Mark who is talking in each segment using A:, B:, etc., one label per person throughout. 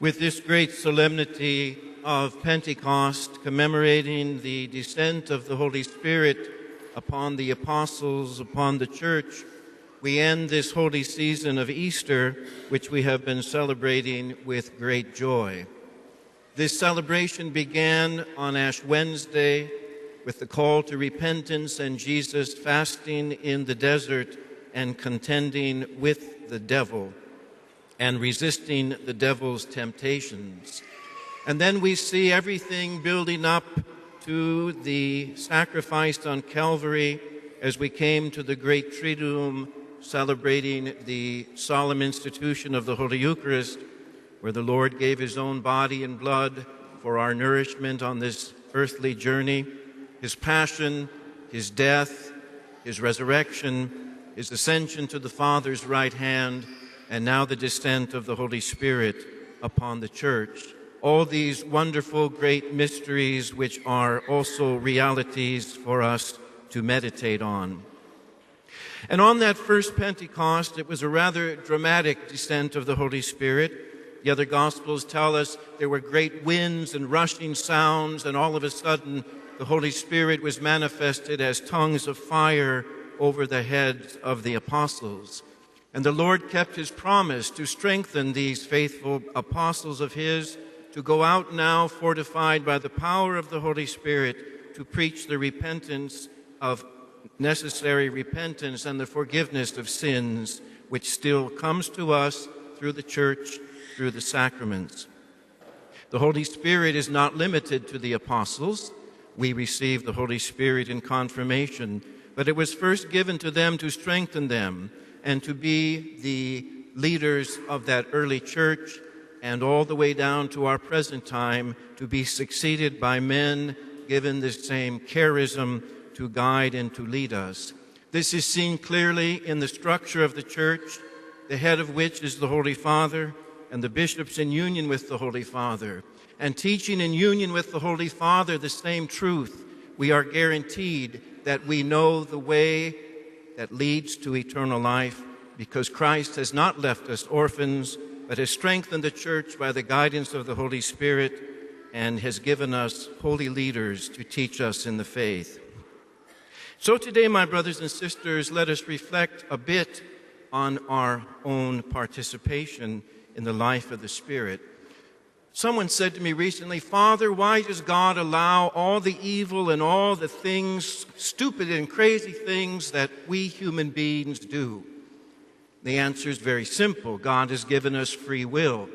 A: With this great solemnity of Pentecost, commemorating the descent of the Holy Spirit upon the apostles, upon the church, we end this holy season of Easter, which we have been celebrating with great joy. This celebration began on Ash Wednesday with the call to repentance and Jesus fasting in the desert and contending with the devil and resisting the devil's temptations. And then we see everything building up to the sacrifice on Calvary as we came to the great Triduum, celebrating the solemn institution of the Holy Eucharist, where the Lord gave his own body and blood for our nourishment on this earthly journey, his passion, his death, his resurrection, his ascension to the Father's right hand, and now the descent of the Holy Spirit upon the church. All these wonderful, great mysteries which are also realities for us to meditate on. And on that first Pentecost, it was a rather dramatic descent of the Holy Spirit. The other Gospels tell us there were great winds and rushing sounds, and all of a sudden the Holy Spirit was manifested as tongues of fire over the heads of the apostles. And the Lord kept his promise to strengthen these faithful apostles of his to go out now fortified by the power of the Holy Spirit to preach the repentance of necessary repentance and the forgiveness of sins, which still comes to us through the church, through the sacraments. The Holy Spirit is not limited to the apostles. We receive the Holy Spirit in confirmation, but it was first given to them to strengthen them and to be the leaders of that early church, and all the way down to our present time to be succeeded by men given the same charism to guide and to lead us. This is seen clearly in the structure of the church, the head of which is the Holy Father, and the bishops in union with the Holy Father. And teaching in union with the Holy Father the same truth, we are guaranteed that we know the way that leads to eternal life, because Christ has not left us orphans, but has strengthened the church by the guidance of the Holy Spirit and has given us holy leaders to teach us in the faith. So today, my brothers and sisters, let us reflect a bit on our own participation in the life of the Spirit. Someone said to me recently, "Father, why does God allow all the evil and all the things, stupid and crazy things that we human beings do?" The answer is very simple. God has given us free will.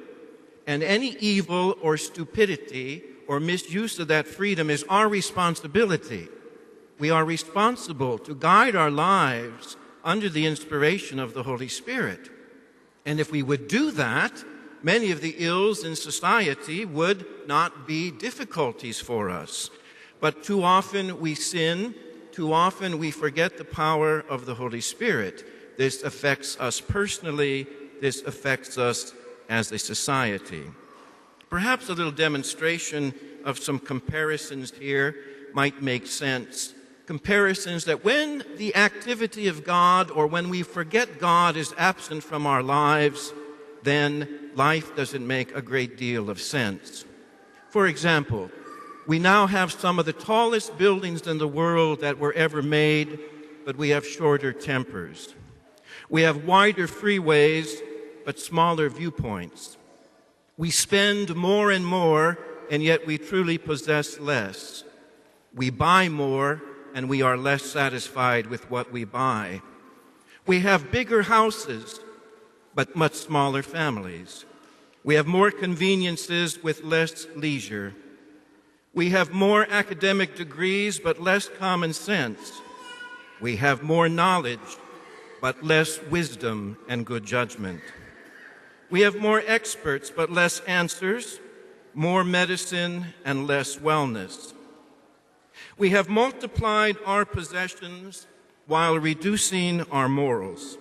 A: And any evil or stupidity or misuse of that freedom is our responsibility. We are responsible to guide our lives under the inspiration of the Holy Spirit. And if we would do that, many of the ills in society would not be difficulties for us. But too often we sin, too often we forget the power of the Holy Spirit. This affects us personally, this affects us as a society. Perhaps a little demonstration of some comparisons here might make sense. Comparisons that when the activity of God or when we forget God is absent from our lives, then life doesn't make a great deal of sense. For example, we now have some of the tallest buildings in the world that were ever made, but we have shorter tempers. We have wider freeways, but smaller viewpoints. We spend more and more, and yet we truly possess less. We buy more, and we are less satisfied with what we buy. We have bigger houses, but much smaller families. We have more conveniences with less leisure. We have more academic degrees, but less common sense. We have more knowledge, but less wisdom and good judgment. We have more experts, but less answers, more medicine and less wellness. We have multiplied our possessions while reducing our morals.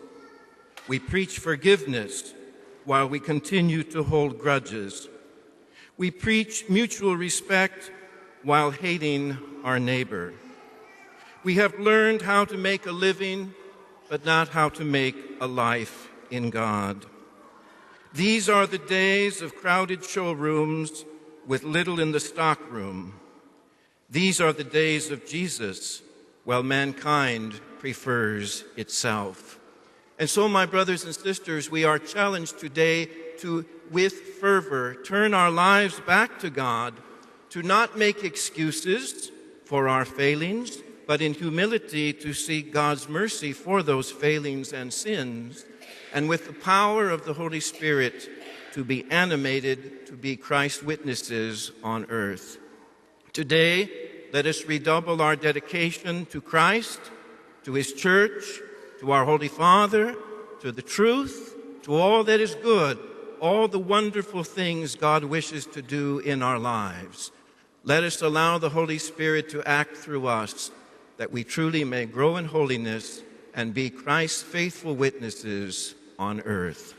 A: We preach forgiveness while we continue to hold grudges. We preach mutual respect while hating our neighbor. We have learned how to make a living, but not how to make a life in God. These are the days of crowded showrooms with little in the stockroom. These are the days of Jesus, while mankind prefers itself. And so, my brothers and sisters, we are challenged today to, with fervor, turn our lives back to God, to not make excuses for our failings, but in humility to seek God's mercy for those failings and sins, and with the power of the Holy Spirit to be animated to be Christ's witnesses on earth. Today, let us redouble our dedication to Christ, to His church, to our Holy Father, to the truth, to all that is good, all the wonderful things God wishes to do in our lives. Let us allow the Holy Spirit to act through us, that we truly may grow in holiness and be Christ's faithful witnesses on earth.